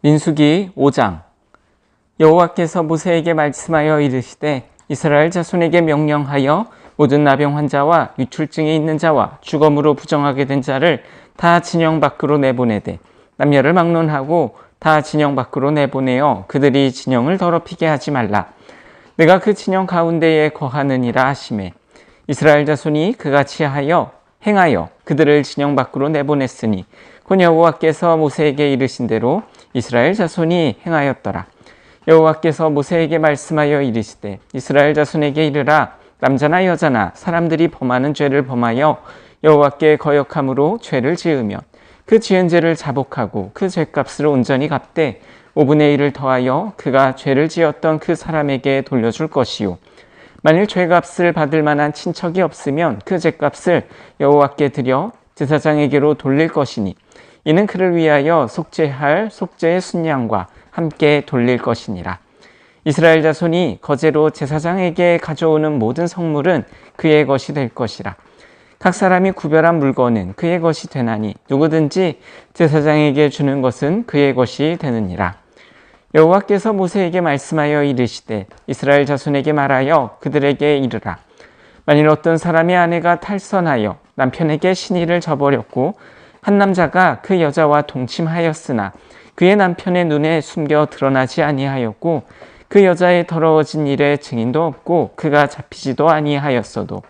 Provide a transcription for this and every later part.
민수기 5장. 여호와께서 모세에게 말씀하여 이르시되 이스라엘 자손에게 명령하여 모든 나병 환자와 유출증이 있는 자와 주검으로 부정하게 된 자를 다 진영 밖으로 내보내되 남녀를 막론하고 다 진영 밖으로 내보내어 그들이 진영을 더럽히게 하지 말라. 내가 그 진영 가운데에 거하느니라 하시매 이스라엘 자손이 그같이 행하여 그들을 진영 밖으로 내보냈으니 곧 여호와께서 모세에게 이르신 대로 이스라엘 자손이 행하였더라. 여호와께서 모세에게 말씀하여 이르시되 이스라엘 자손에게 이르라. 남자나 여자나 사람들이 범하는 죄를 범하여 여호와께 거역함으로 죄를 지으면 그 지은 죄를 자복하고 그 죄값을 온전히 갚되 5분의 1을 더하여 그가 죄를 지었던 그 사람에게 돌려줄 것이요, 만일 죄값을 받을 만한 친척이 없으면 그 죄값을 여호와께 드려 제사장에게로 돌릴 것이니 이는 그를 위하여 속죄할 속죄의 순양과 함께 돌릴 것이니라. 이스라엘 자손이 거제로 제사장에게 가져오는 모든 성물은 그의 것이 될 것이라. 각 사람이 구별한 물건은 그의 것이 되나니 누구든지 제사장에게 주는 것은 그의 것이 되느니라. 여호와께서 모세에게 말씀하여 이르시되 이스라엘 자손에게 말하여 그들에게 이르라. 만일 어떤 사람의 아내가 탈선하여 남편에게 신의를 저버렸고 한 남자가 그 여자와 동침하였으나 그의 남편의 눈에 숨겨 드러나지 아니하였고 그 여자의 더러워진 일에 증인도 없고 그가 잡히지도 아니하였어도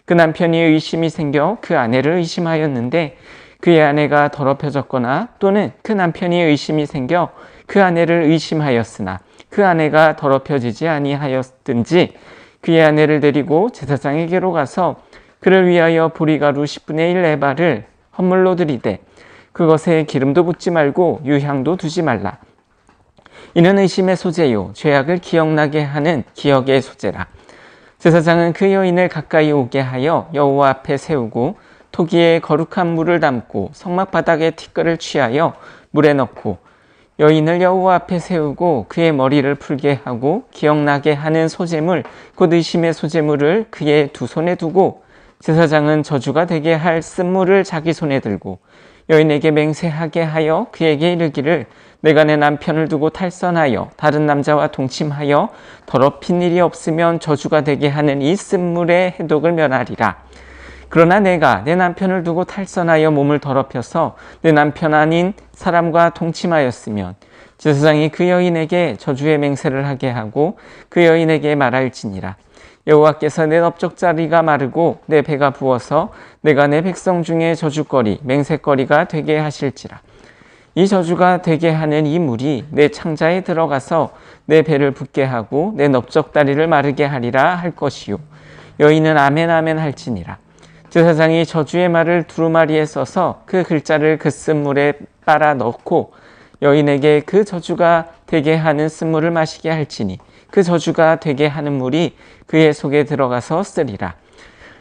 그 남편이 의심이 생겨 그 아내를 의심하였는데 그의 아내가 더럽혀졌거나 또는 그 남편이 의심이 생겨 그 아내를 의심하였으나 그 아내가 더럽혀지지 아니하였든지 그의 아내를 데리고 제사장에게로 가서 그를 위하여 보리가루 10분의 1 에바를 헌물로 드리되 그것에 기름도 붓지 말고 유향도 두지 말라. 이는 의심의 소재요 죄악을 기억나게 하는 기억의 소재라. 제사장은 그 여인을 가까이 오게 하여 여호와 앞에 세우고 토기에 거룩한 물을 담고 성막 바닥에 티끌을 취하여 물에 넣고 여인을 여호와 앞에 세우고 그의 머리를 풀게 하고 기억나게 하는 소재물 곧 의심의 소재물을 그의 두 손에 두고 제사장은 저주가 되게 할 쓴물을 자기 손에 들고 여인에게 맹세하게 하여 그에게 이르기를 내가 내 남편을 두고 탈선하여 다른 남자와 동침하여 더럽힌 일이 없으면 저주가 되게 하는 이 쓴물의 해독을 면하리라. 그러나 내가 내 남편을 두고 탈선하여 몸을 더럽혀서 내 남편 아닌 사람과 동침하였으면 제사장이 그 여인에게 저주의 맹세를 하게 하고 그 여인에게 말할지니라. 여호와께서 내 넓적자리가 마르고 내 배가 부어서 내가 내 백성 중에 저주거리 맹세거리가 되게 하실지라. 이 저주가 되게 하는 이 물이 내 창자에 들어가서 내 배를 붓게 하고 내 넓적다리를 마르게 하리라 할 것이요, 여인은 아멘 아멘 할지니라. 제사장이 저주의 말을 두루마리에 써서 그 글자를 그 쓴물에 빨아 넣고 여인에게 그 저주가 되게 하는 쓴물을 마시게 할지니 그 저주가 되게 하는 물이 그의 속에 들어가서 쓰리라.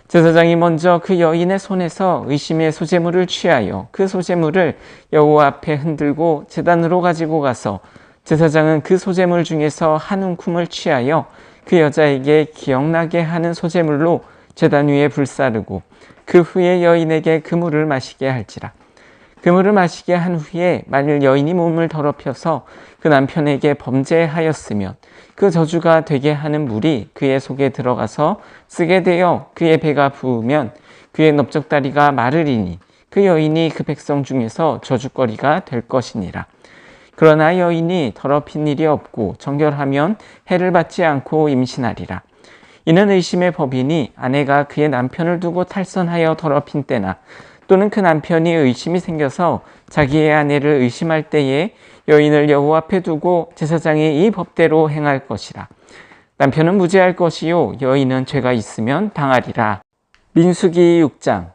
제사장이 먼저 그 여인의 손에서 의심의 소재물을 취하여 그 소재물을 여호와 앞에 흔들고 제단으로 가지고 가서 제사장은 그 소재물 중에서 한 움큼을 취하여 그 여자에게 기억나게 하는 소재물로 제단 위에 불사르고 그 후에 여인에게 그 물을 마시게 할지라. 그 물을 마시게 한 후에 만일 여인이 몸을 더럽혀서 그 남편에게 범죄하였으면 그 저주가 되게 하는 물이 그의 속에 들어가서 쓰게 되어 그의 배가 부으면 그의 넓적다리가 마르리니 그 여인이 그 백성 중에서 저주거리가 될 것이니라. 그러나 여인이 더럽힌 일이 없고 정결하면 해를 받지 않고 임신하리라. 이는 의심의 법이니 아내가 그의 남편을 두고 탈선하여 더럽힌 때나 또는 그 남편이 의심이 생겨서 자기의 아내를 의심할 때에 여인을 여호와 앞에 두고 제사장이 이 법대로 행할 것이라. 남편은 무죄할 것이요 여인은 죄가 있으면 당하리라. 민수기 6장.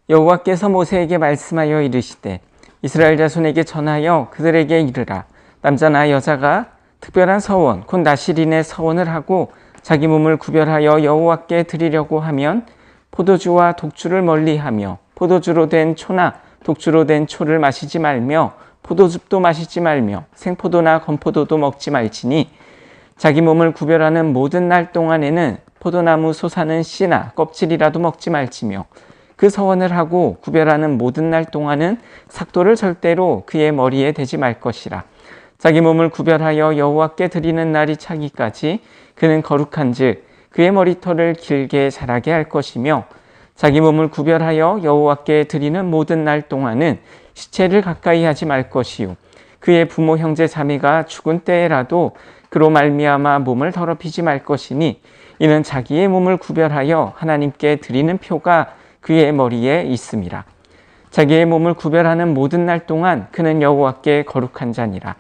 여호와께서 모세에게 말씀하여 이르시되 이스라엘 자손에게 전하여 그들에게 이르라. 남자나 여자가 특별한 서원 곧 나실인의 서원을 하고 자기 몸을 구별하여 여호와께 드리려고 하면 포도주와 독주를 멀리하며 포도주로 된 초나 독주로 된 초를 마시지 말며 포도즙도 마시지 말며 생포도나 건포도도 먹지 말지니 자기 몸을 구별하는 모든 날 동안에는 포도나무 솟아는 씨나 껍질이라도 먹지 말지며 그 서원을 하고 구별하는 모든 날 동안은 삭도를 절대로 그의 머리에 대지 말 것이라. 자기 몸을 구별하여 여호와께 드리는 날이 차기까지 그는 거룩한즉 그의 머리털을 길게 자라게 할 것이며 자기 몸을 구별하여 여호와께 드리는 모든 날 동안은 시체를 가까이 하지 말 것이요 그의 부모 형제 자매가 죽은 때에라도 그로 말미암아 몸을 더럽히지 말 것이니 이는 자기의 몸을 구별하여 하나님께 드리는 표가 그의 머리에 있음이라. 자기의 몸을 구별하는 모든 날 동안 그는 여호와께 거룩한 자니라.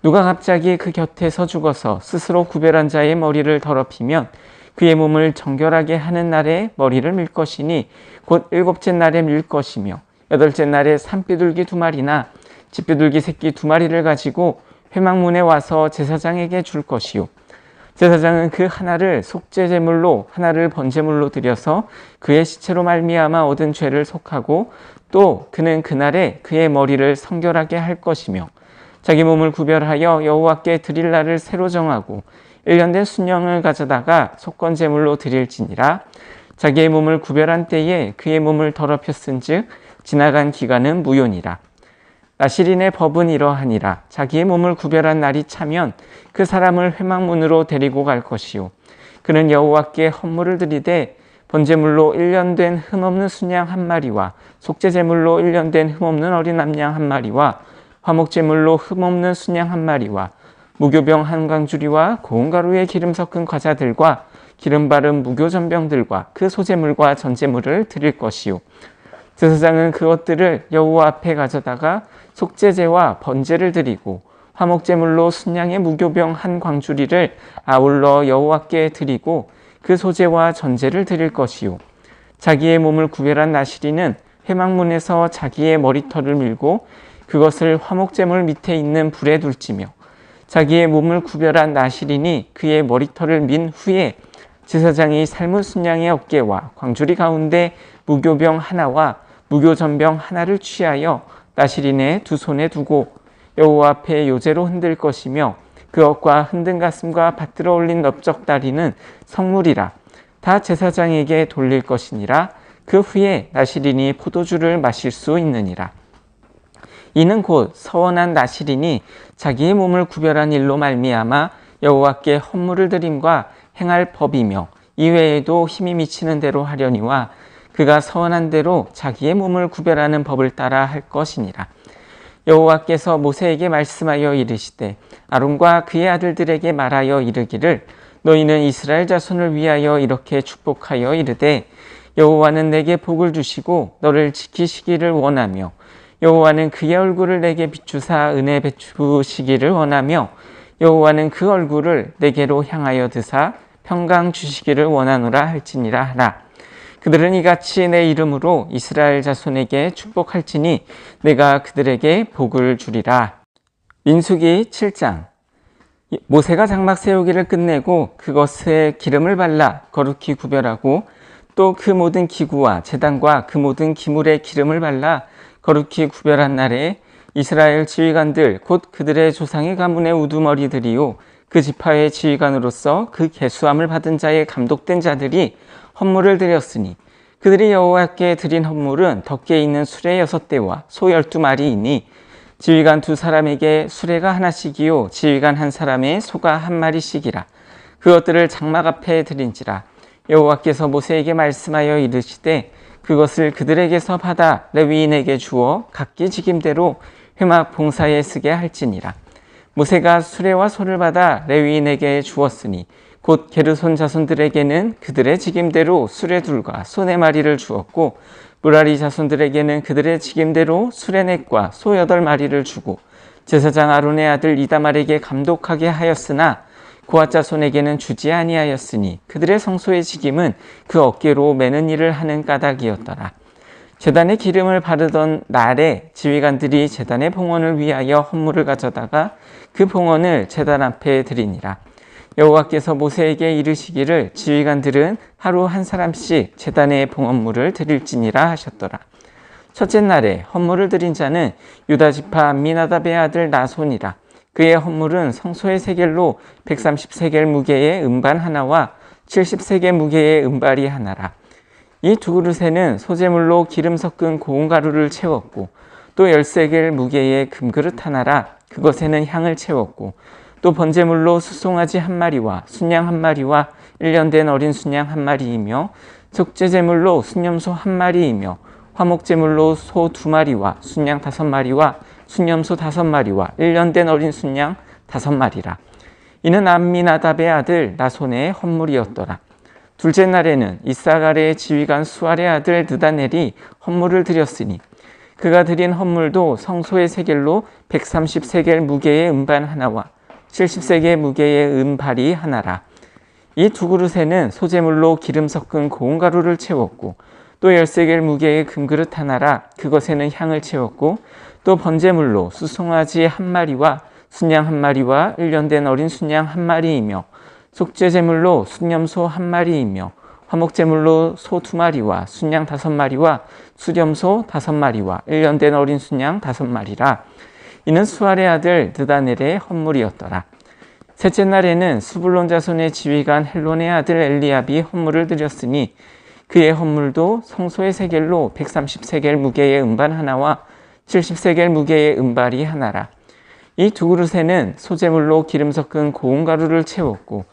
누가 갑자기 그 곁에서 죽어서 스스로 구별한 자의 머리를 더럽히면 그의 몸을 정결하게 하는 날에 머리를 밀 것이니 곧 일곱째 날에 밀 것이며 여덟째 날에 산비둘기 2마리나 집비둘기 새끼 2마리를 가지고 회막문에 와서 제사장에게 줄 것이요 제사장은 그 하나를 속죄제물로 하나를 번제물로 드려서 그의 시체로 말미암아 얻은 죄를 속하고 또 그는 그날에 그의 머리를 성결하게 할 것이며 자기 몸을 구별하여 여호와께 드릴 날을 새로 정하고 1년 된 순양을 가져다가 속건제물로 드릴지니라. 자기의 몸을 구별한 때에 그의 몸을 더럽혔은즉 지나간 기간은 무효니라. 나실인의 법은 이러하니라. 자기의 몸을 구별한 날이 차면 그 사람을 회막문으로 데리고 갈 것이요 그는 여호와께 헌물을 드리되 번제물로 1년 된 흠없는 순양 1마리와 속죄제물로 1년 된 흠없는 어린 암양 1마리와 화목제물로 흠없는 순양 1마리와 무교병 1광주리와 고운 가루에 기름 섞은 과자들과 기름 바른 무교전병들과 그 소제물과 전제물을 드릴 것이요 제사장은 그것들을 여호와 앞에 가져다가 속죄제와 번제를 드리고 화목제물로 순양의 무교병 1광주리를 아울러 여호와께 드리고 그 소제와 전제를 드릴 것이요 자기의 몸을 구별한 나실이는 회막문에서 자기의 머리털을 밀고 그것을 화목제물 밑에 있는 불에 둘지며 자기의 몸을 구별한 나실인이 그의 머리털을 민 후에 제사장이 삶은 순양의 어깨와 광주리 가운데 무교병 하나와 무교전병 하나를 취하여 나실인의 2손에 두고 여호와 앞에 요제로 흔들 것이며 그것과 흔든 가슴과 받들어 올린 넓적다리는 성물이라. 다 제사장에게 돌릴 것이니라. 그 후에 나실인이 포도주를 마실 수 있느니라. 이는 곧 서원한 나실인이 자기의 몸을 구별한 일로 말미암아 여호와께 헌물을 드림과 행할 법이며 이외에도 힘이 미치는 대로 하려니와 그가 서원한 대로 자기의 몸을 구별하는 법을 따라 할 것이니라. 여호와께서 모세에게 말씀하여 이르시되 아론과 그의 아들들에게 말하여 이르기를 너희는 이스라엘 자손을 위하여 이렇게 축복하여 이르되 여호와는 내게 복을 주시고 너를 지키시기를 원하며 여호와는 그의 얼굴을 내게 비추사 은혜 베푸시기를 원하며 여호와는 그 얼굴을 내게로 향하여 드사 평강 주시기를 원하노라 할지니라 하라. 그들은 이같이 내 이름으로 이스라엘 자손에게 축복할지니 내가 그들에게 복을 주리라. 민수기 7장. 모세가 장막 세우기를 끝내고 그것에 기름을 발라 거룩히 구별하고 또 그 모든 기구와 제단과 그 모든 기물에 기름을 발라 거룩히 구별한 날에 이스라엘 지휘관들 곧 그들의 조상의 가문의 우두머리들이요 그 지파의 지휘관으로서 그 계수함을 받은 자의 감독된 자들이 헌물을 드렸으니 그들이 여호와께 드린 헌물은 덕계에 있는 수레 6대와 소 12마리이니 지휘관 2사람에게 수레가 하나씩이요 지휘관 1사람의 소가 1마리씩이라. 그것들을 장막 앞에 드린지라. 여호와께서 모세에게 말씀하여 이르시되 그것을 그들에게서 받아 레위인에게 주어 각기 직임대로 회막 봉사에 쓰게 할지니라. 모세가 수레와 소를 받아 레위인에게 주었으니 곧 게르손 자손들에게는 그들의 직임대로 수레 2과 소 4마리를 주었고 무라리 자손들에게는 그들의 직임대로 수레 4과 소 8마리를 주고 제사장 아론의 아들 이다말에게 감독하게 하였으나 고앗 자손에게는 주지 아니하였으니 그들의 성소의 직임은 그 어깨로 매는 일을 하는 까닭이었더라. 제단에 기름을 바르던 날에 지휘관들이 제단의 봉헌을 위하여 헌물을 가져다가 그 봉헌을 제단 앞에 드리니라. 여호와께서 모세에게 이르시기를 지휘관들은 하루 1사람씩 제단의 봉헌물을 드릴지니라 하셨더라. 첫째 날에 헌물을 드린 자는 유다 지파 암미나답의 아들 나손이라. 그의 헌물은 성소의 세겔로 130세겔 무게의 음반 하나와 70세겔 무게의 음발이 하나라. 이 2그릇에는 소제물로 기름 섞은 고운 가루를 채웠고 또 10세겔 무게의 금그릇 하나라. 그것에는 향을 채웠고 또 번제물로 수송아지 한 마리와 순양 한 마리와 1년 된 어린 순양 한 마리이며 속죄제물로 순염소 한 마리이며 화목제물로 소 2마리와 순양 5마리와 순염소 5마리와 1년 된 어린 순양 5마리라. 이는 암미나답의 아들 나손의 헌물이었더라. 둘째 날에는 이사갈의 지휘관 수알의 아들 느다넬이 헌물을 드렸으니 그가 드린 헌물도 성소의 세겔로 130세겔 무게의 음반 하나와 70세겔 무게의 음발이 하나라. 이 두 그릇에는 소제물로 기름 섞은 고운 가루를 채웠고 또 10세겔 무게의 금그릇 하나라. 그것에는 향을 채웠고 또 번제물로 수송아지 한 마리와 순양 한 마리와 1년 된 어린 순양 한 마리이며 속죄제물로 순염소 한 마리이며 화목제물로 소 2마리와 순양 5마리와 수렴소 5마리와 1년 된 어린 순양 5마리라. 이는 수알의 아들 느다넬의 헌물이었더라. 셋째 날에는 스불론 자손의 지휘관 헬론의 아들 엘리압이 헌물을 드렸으니 그의 헌물도 성소의 세겔로 130세겔 무게의 음반 하나와 70세겔 무게의 음발이 하나라. 이 두 그릇에는 소제물로 기름 섞은 고운 가루를 채웠고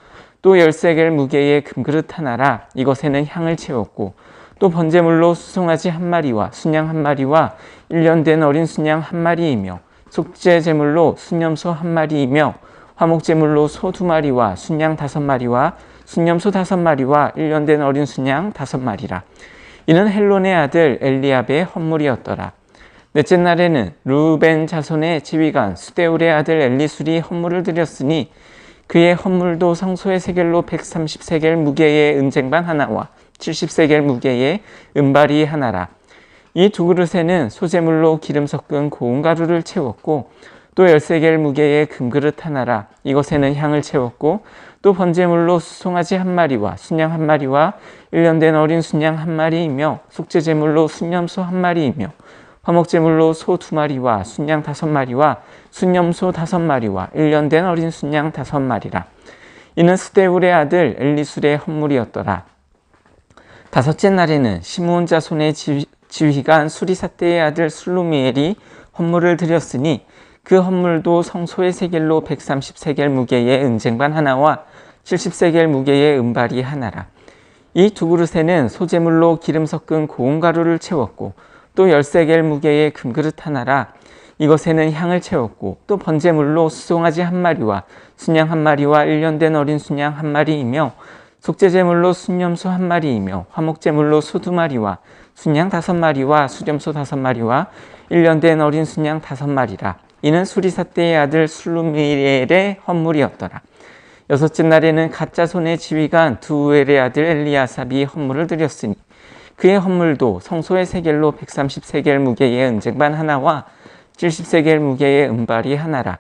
또 10세겔 무게의 금그릇 하나라. 이것에는 향을 채웠고 또 번제물로 수송아지 한 마리와 순양 한 마리와 1년 된 어린 순양 한 마리이며 속죄제물로 순염소 한 마리이며 화목제물로 소 2마리와 순양 5마리와 순염소 5마리와 1년 된 어린 순양 5마리라. 이는 헬론의 아들 엘리압의 헌물이었더라. 넷째 날에는 르우벤 자손의 지휘관 수데울의 아들 엘리술이 헌물을 드렸으니 그의 헌물도 성소의 세겔로 130세겔 무게의 은쟁반 하나와 70세겔 무게의 은발이 하나라. 이 두 그릇에는 소제물로 기름 섞은 고운 가루를 채웠고 또 10세겔 무게의 금그릇 하나라. 이것에는 향을 채웠고 또 번제물로 수송아지 한 마리와 순양 한 마리와 1년 된 어린 순양 한 마리이며 속죄제물로 순염소 한 마리이며 화목제물로 소 2마리와 순양 5마리와 순염소 5마리와 1년 된 어린 순양 5마리라. 이는 스데울의 아들 엘리술의 헌물이었더라. 다섯째 날에는 시므온 자손의 지휘관 수리사대의 아들 술루미엘이 헌물을 드렸으니 그 헌물도 성소의 세겔로 130세겔 무게의 은쟁반 하나와 70세겔 무게의 은발이 하나라. 이 두 그릇에는 소제물로 기름 섞은 고운 가루를 채웠고 또 10세겔 무게의 금그릇 하나라. 이것에는 향을 채웠고 또 번제물로 수송아지 한 마리와 순양 한 마리와 1년 된 어린 순양 한 마리이며 속죄제물로 순염소 한 마리이며 화목제물로 소 2마리와 순양 5마리와 수렴소 5마리와 1년 된 어린 순양 5마리라. 이는 수리사대의 아들 술루미엘의 헌물이었더라. 여섯째 날에는 갓자손의 지휘관 두우엘의 아들 엘리아삽이 헌물을 드렸으니 그의 헌물도 성소의 세겔로 130세겔 무게의 은쟁반 하나와 70세겔 무게의 은발이 하나라.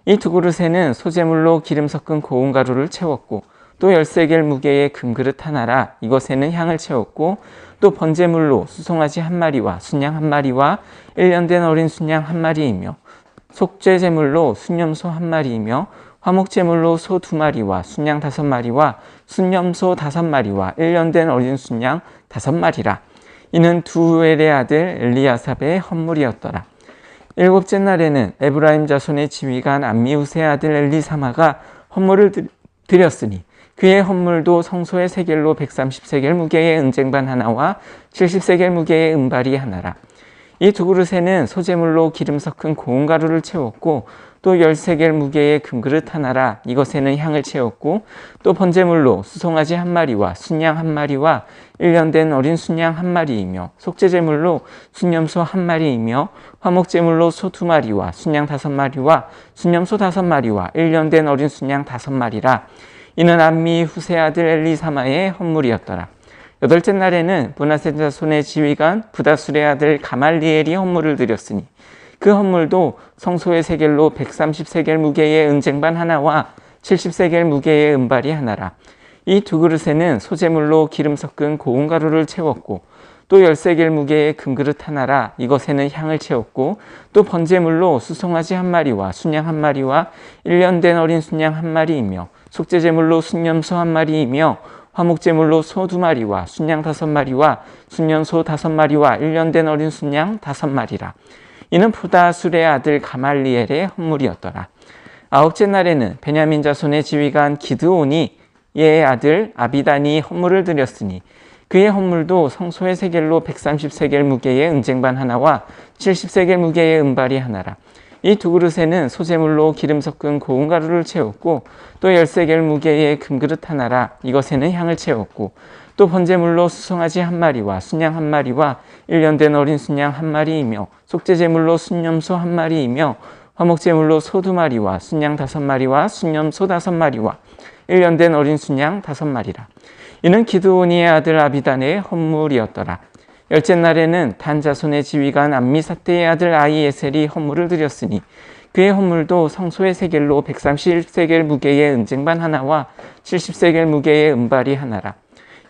이 두 그릇에는 소제물로 기름 섞은 고운 가루를 채웠고 또 10세겔 무게의 금그릇 하나라. 이것에는 향을 채웠고 또 번제물로 수송아지 한 마리와 순양 한 마리와 1년 된 어린 순양 한 마리이며 속죄제물로 순염소 한 마리이며 화목제물로 소 2마리와 순양 5마리와 순염소 5마리와 1년 된 어린 순양 5마리라. 이는 두우엘의 아들 엘리아삽의 헌물이었더라. 일곱째 날에는 에브라임 자손의 지휘관 암미우스의 아들 엘리사마가 헌물을 드렸으니 그의 헌물도 성소의 세겔로 130세겔 무게의 은쟁반 하나와 70세겔 무게의 은발이 하나라. 이 두 그릇에는 소제물로 기름 섞은 고운 가루를 채웠고 또 10세겔 무게의 금그릇 하나라. 이것에는 향을 채웠고 또 번제물로 수송아지 한 마리와 순양 한 마리와 1년 된 어린 순양 한 마리이며 속죄제물로 순염소 한 마리이며 화목제물로 소 2마리와 순양 5마리와 순염소 5마리와 1년 된 어린 순양 5마리라. 이는 암미 후세 아들 엘리사마의 헌물이었더라. 여덟째 날에는 므낫세 자손의 지휘관 부다술의 아들 가말리엘이 헌물을 드렸으니 그 헌물도 성소의 세겔로 130세겔 무게의 은쟁반 하나와 70세겔 무게의 은발이 하나라. 이 두 그릇에는 소제물로 기름 섞은 고운 가루를 채웠고 또 10세겔 무게의 금그릇 하나라. 이것에는 향을 채웠고 또 번제물로 수송아지 한 마리와 순양 한 마리와 1년 된 어린 순양 한 마리이며 속죄제물로 순염소 한 마리이며 화목제물로 소 2마리와 순양 5마리와 순염소 5마리와 1년 된 어린 순양 5마리라. 이는 부다술의 아들 가말리엘의 헌물이었더라. 아홉째 날에는 베냐민 자손의 지휘관 기드온이 예의 아들 아비단이 헌물을 드렸으니 그의 헌물도 성소의 세겔로 130세겔 무게의 은쟁반 하나와 70세겔 무게의 은발이 하나라. 이 두 그릇에는 소재물로 기름 섞은 고운 가루를 채웠고 또 10세겔 무게의 금그릇 하나라. 이것에는 향을 채웠고 또 번제물로 수송아지 한 마리와 순양 한 마리와 1년 된 어린 순양 한 마리이며 속죄제물로 순염소 한 마리이며 화목제물로 소 2마리와 순양 5마리와 순염소 5마리와 1년 된 어린 순양 5마리라. 이는 기드온이의 아들 아비단의 헌물이었더라. 열째 날에는 단 자손의 지휘관 암미사대의 아들 아히에셀이 헌물을 드렸으니 그의 헌물도 성소의 세겔로 130세겔 무게의 은쟁반 하나와 70세겔 무게의 은발이 하나라.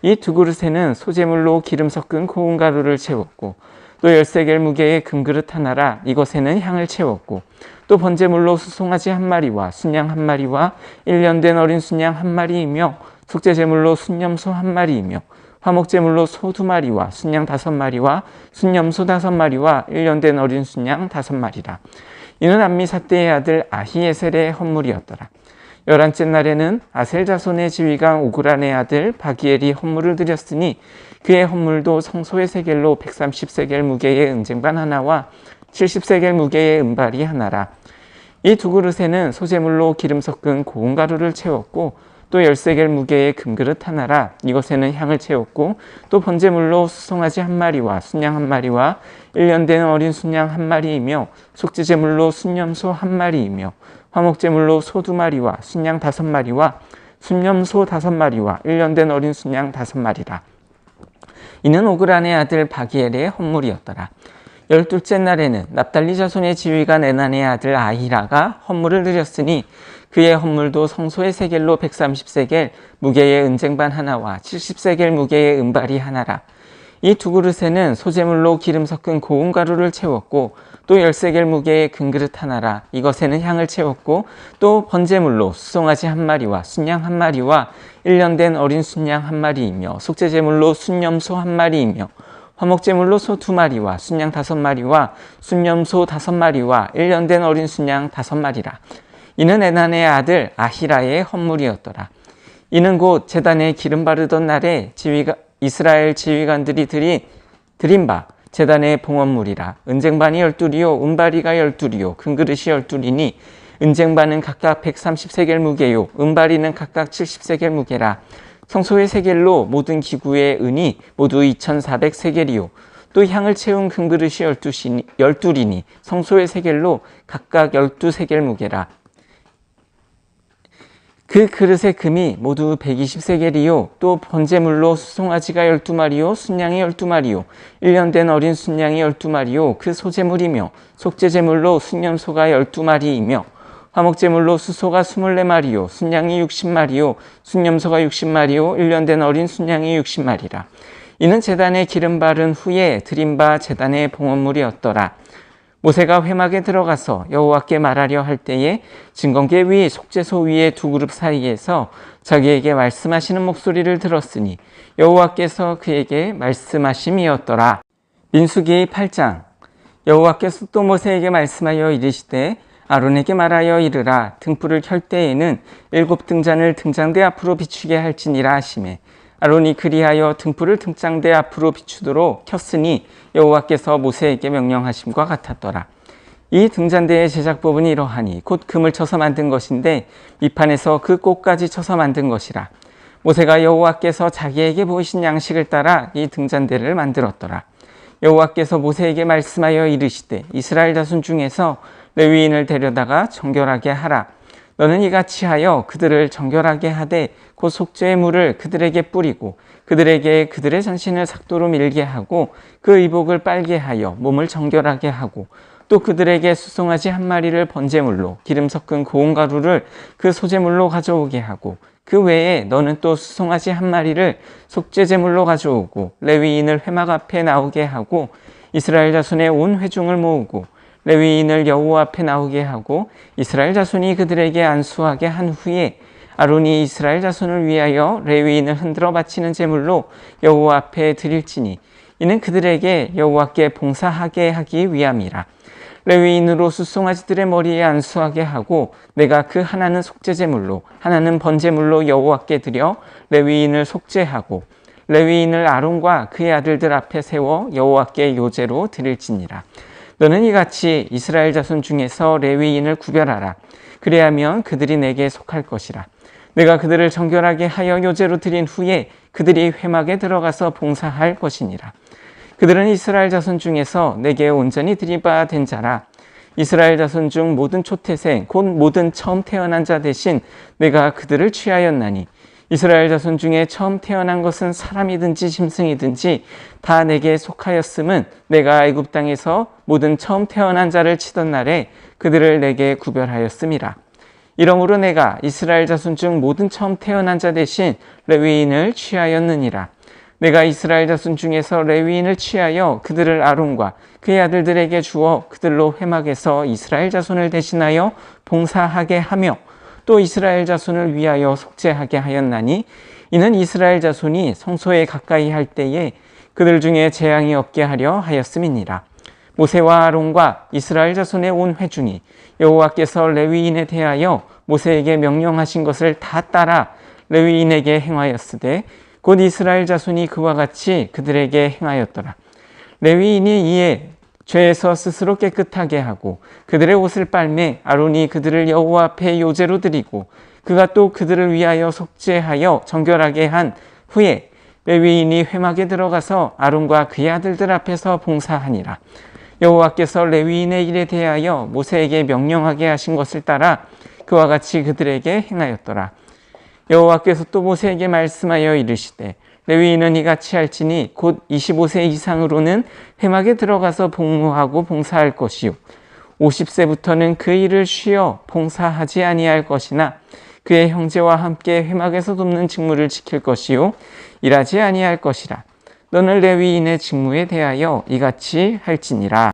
이 두 그릇에는 소재물로 기름 섞은 고운 가루를 채웠고 또 10세겔 무게의 금그릇 하나라. 이것에는 향을 채웠고 또 번제물로 수송아지 한 마리와 순양 한 마리와 1년 된 어린 순양 한 마리이며 속죄제물로 순염소 한 마리이며 화목제물로 소 2마리와 순양 5마리와 순염소 5마리와 1년 된 어린 순양 5마리라. 이는 암미사대의 아들 아히에셀의 헌물이었더라. 11째 날에는 아셀 자손의 지휘관 오그란의 아들 바기엘이 헌물을 드렸으니 그의 헌물도 성소의 세겔로 130세겔 무게의 은쟁반 하나와 70세겔 무게의 은발이 하나라. 이 두 그릇에는 소재물로 기름 섞은 고운 가루를 채웠고 또 10세겔 무게의 금그릇 하나라. 이것에는 향을 채웠고 또 번제물로 수송아지 한 마리와 순양 한 마리와 1년 된 어린 순양 한 마리이며 속죄제물로 순염소 한 마리이며 화목제물로 소 2마리와 순양 5마리와 순염소 5마리와 1년 된 어린 순양 5마리라. 이는 오그란의 아들 바기엘의 헌물이었더라. 12째 날에는 납달리 자손의 지휘관 에난의 아들 아히라가 헌물을 드렸으니 그의 헌물도 성소의 세겔로 130세겔 무게의 은쟁반 하나와 70세겔 무게의 은발이 하나라. 이 두 그릇에는 소재물로 기름 섞은 고운 가루를 채웠고 또 10세겔 무게의 금그릇 하나라. 이것에는 향을 채웠고 또 번제물로 수송아지 한 마리와 순양 한 마리와 1년 된 어린 순양 한 마리이며 속죄제물로 순염소 한 마리이며 화목제물로 소 2마리와 순양 5마리와 순염소 5마리와 1년 된 어린 순양 5마리라. 이는 에난의 아들 아히라의 헌물이었더라. 이는 곧 제단에 기름 바르던 날에 이스라엘 지휘관들이 드린 바 제단의 봉헌물이라. 은쟁반이 12리요 은바리가 12리요 금그릇이 12리니 은쟁반은 각각 130세겔 무게요 은바리는 각각 70세겔 무게라. 성소의 세겔로 모든 기구의 은이 모두 2400세겔이요 또 향을 채운 금그릇이 12리니 성소의 세겔로 각각 12세겔 무게라. 그 그릇의 금이 모두 120세겔이요 또 번제물로 수송아지가 12마리요 순양이 12마리요 1년 된 어린 순양이 12마리요 그 소제물이며 속죄제물로 순염소가 12마리이며 화목제물로 수소가 24마리요 순양이 60마리요 순염소가 60마리요 1년 된 어린 순양이 60마리라. 이는 제단에 기름 바른 후에 드린 바 제단의 봉헌물이었더라. 모세가 회막에 들어가서 여호와께 말하려 할 때에 증거계 위 속죄소 위의 두 그룹 사이에서 자기에게 말씀하시는 목소리를 들었으니 여호와께서 그에게 말씀하심이었더라. 민수기 8장. 여호와께서 또 모세에게 말씀하여 이르시되 아론에게 말하여 이르라. 등불을 켤 때에는 7등잔을 등장대 앞으로 비추게 할지니라 하시매 아론이 그리하여 등불을 등장대 앞으로 비추도록 켰으니 여호와께서 모세에게 명령하심과 같았더라. 이 등잔대의 제작법은 이러하니 곧 금을 쳐서 만든 것인데 밑판에서 그 꽃까지 쳐서 만든 것이라. 모세가 여호와께서 자기에게 보이신 양식을 따라 이 등잔대를 만들었더라. 여호와께서 모세에게 말씀하여 이르시되 이스라엘 자손 중에서 레위인을 데려다가 정결하게 하라. 너는 이같이 하여 그들을 정결하게 하되 곧 속죄의 물을 그들에게 뿌리고 그들에게 그들의 전신을 삭도로 밀게 하고 그 의복을 빨게 하여 몸을 정결하게 하고 또 그들에게 수송아지 한 마리를 번제물로 기름 섞은 고운 가루를 그 소제물로 가져오게 하고 그 외에 너는 또 수송아지 한 마리를 속죄제물로 가져오고 레위인을 회막 앞에 나오게 하고 이스라엘 자손의 온 회중을 모으고 레위인을 여호와 앞에 나오게 하고 이스라엘 자손이 그들에게 안수하게 한 후에 아론이 이스라엘 자손을 위하여 레위인을 흔들어 바치는 제물로 여호와 앞에 드릴지니 이는 그들에게 여호와께 봉사하게 하기 위함이라. 레위인으로 숫송아지들의 머리에 안수하게 하고 내가 그 하나는 속죄제물로 하나는 번제물로 여호와께 드려 레위인을 속죄하고 레위인을 아론과 그의 아들들 앞에 세워 여호와께 요제로 드릴지니라. 너는 이같이 이스라엘 자손 중에서 레위인을 구별하라. 그래야면 그들이 내게 속할 것이라. 내가 그들을 정결하게 하여 요제로 드린 후에 그들이 회막에 들어가서 봉사할 것이니라. 그들은 이스라엘 자손 중에서 내게 온전히 드리바 된 자라. 이스라엘 자손 중 모든 초태생 곧 모든 처음 태어난 자 대신 내가 그들을 취하였나니 이스라엘 자손 중에 처음 태어난 것은 사람이든지 짐승이든지 다 내게 속하였음은 내가 애굽 땅에서 모든 처음 태어난 자를 치던 날에 그들을 내게 구별하였음이라. 이러므로 내가 이스라엘 자손 중 모든 처음 태어난 자 대신 레위인을 취하였느니라. 내가 이스라엘 자손 중에서 레위인을 취하여 그들을 아론과 그의 아들들에게 주어 그들로 회막에서 이스라엘 자손을 대신하여 봉사하게 하며 또 이스라엘 자손을 위하여 속죄하게 하였나니 이는 이스라엘 자손이 성소에 가까이 할 때에 그들 중에 재앙이 없게 하려 하였음이니라. 모세와 아론과 이스라엘 자손의 온 회중이 여호와께서 레위인에 대하여 모세에게 명령하신 것을 다 따라 레위인에게 행하였으되 곧 이스라엘 자손이 그와 같이 그들에게 행하였더라. 레위인이 이에 죄에서 스스로 깨끗하게 하고 그들의 옷을 빨매 아론이 그들을 여호와 앞에 요제로 드리고 그가 또 그들을 위하여 속죄하여 정결하게 한 후에 레위인이 회막에 들어가서 아론과 그의 아들들 앞에서 봉사하니라. 여호와께서 레위인의 일에 대하여 모세에게 명령하게 하신 것을 따라 그와 같이 그들에게 행하였더라. 여호와께서 또 모세에게 말씀하여 이르시되 레위인은 이같이 할지니 곧 25세 이상으로는 회막에 들어가서 복무하고 봉사할 것이요 50세부터는 그 일을 쉬어 봉사하지 아니할 것이나 그의 형제와 함께 회막에서 돕는 직무를 지킬 것이요 일하지 아니할 것이라. 너는 레위인의 직무에 대하여 이같이 할지니라.